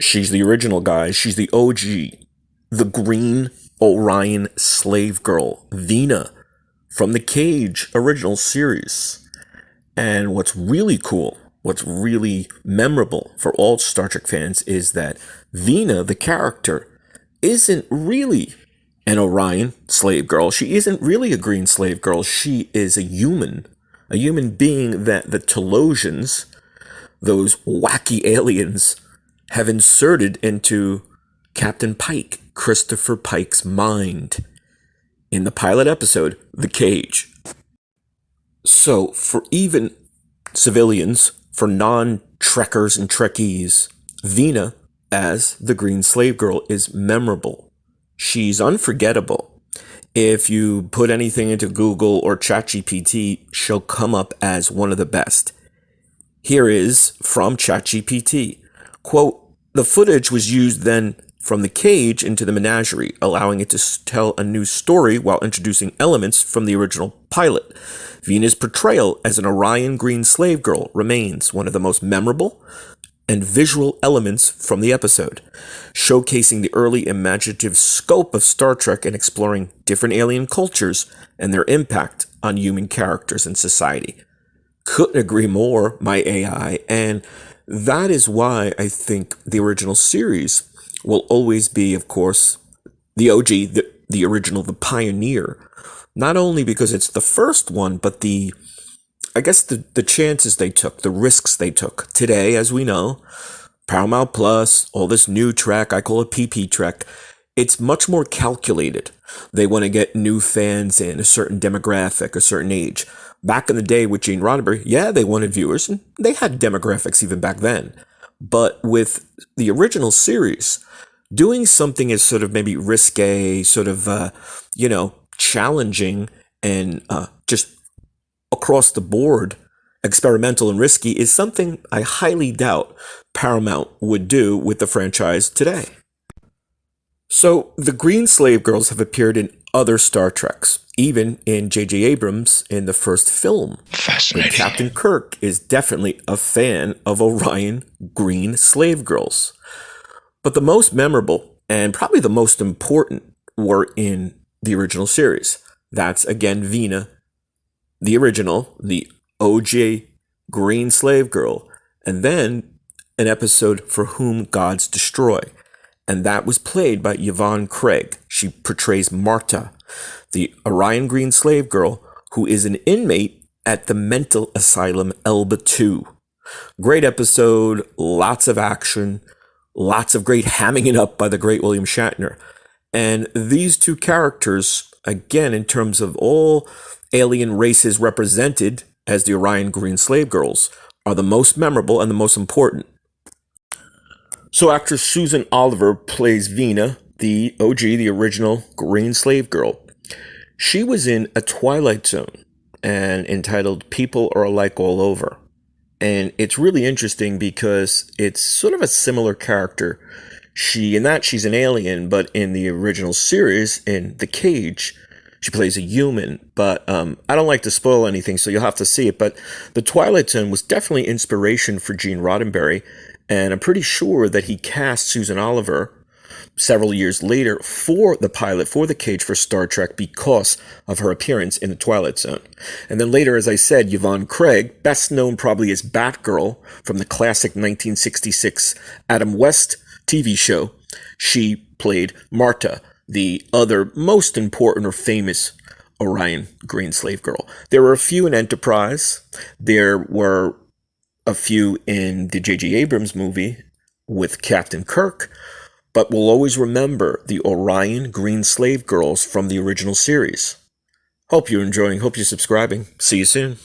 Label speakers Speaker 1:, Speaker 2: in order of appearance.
Speaker 1: She's the original, guys. She's the OG. The green Orion Slave Girl, Vina, from the Cage original series. And what's really cool, what's really memorable for all Star Trek fans is that Vina, the character, isn't really an Orion slave girl. She isn't really a green slave girl. She is a human being that the Telosians, those wacky aliens, have inserted into Captain Pike, Christopher Pike's mind in the pilot episode, The Cage. So, for even civilians, for non-Trekkers and Trekkies, Vina, as the Green Slave Girl, is memorable. She's unforgettable. If you put anything into Google or ChatGPT, she'll come up as one of the best. Here is from ChatGPT. Quote, the footage was used then from the cage into the menagerie, allowing it to tell a new story while introducing elements from the original pilot. Vina's portrayal as an Orion Green Slave Girl remains one of the most memorable and visual elements from the episode, showcasing the early imaginative scope of Star Trek and exploring different alien cultures and their impact on human characters and society. Couldn't agree more, my AI, and that is why I think the original series will always be, of course, the OG, the original, the pioneer. Not only because it's the first one, but the chances they took, the risks they took. Today, as we know, Paramount Plus, all this new Trek, I call it PP Trek, it's much more calculated. They want to get new fans in, a certain demographic, a certain age. Back in the day with Gene Roddenberry, yeah, they wanted viewers, and they had demographics even back then. But with the original series, doing something as sort of maybe risque, sort of, challenging and just across the board, experimental and risky is something I highly doubt Paramount would do with the franchise today. So, the Green Slave Girls have appeared in other Star Treks, even in J.J. Abrams in the first film.
Speaker 2: Fascinating.
Speaker 1: And Captain Kirk is definitely a fan of Orion Green Slave Girls. But the most memorable, and probably the most important, were in the original series. That's, again, Vina, the original, the OJ Green Slave Girl, and then an episode For Whom Gods Destroy. And that was played by Yvonne Craig. She portrays Marta, the Orion Green Slave Girl, who is an inmate at the mental asylum Elba 2. Great episode, lots of action, lots of great hamming it up by the great William Shatner. And these two characters, again, in terms of all alien races represented as the Orion Green Slave Girls, are the most memorable and the most important. So actress Susan Oliver plays Vina, the OG, the original Green Slave Girl. She was in A Twilight Zone and entitled People Are Alike All Over. And it's really interesting because it's sort of a similar character. She's an alien, but in the original series, in The Cage, she plays a human. But I don't like to spoil anything, so you'll have to see it. But The Twilight Zone was definitely inspiration for Gene Roddenberry. And I'm pretty sure that he cast Susan Oliver several years later for the pilot, for The Cage for Star Trek, because of her appearance in The Twilight Zone. And then later, as I said, Yvonne Craig, best known probably as Batgirl from the classic 1966 Adam West TV show, she played Marta, the other most important or famous Orion Green Slave Girl. There were a few in Enterprise. There were a few in the J.J. Abrams movie with Captain Kirk, but we'll always remember the Orion Green Slave Girls from the original series. Hope you're enjoying, hope you're subscribing. See you soon.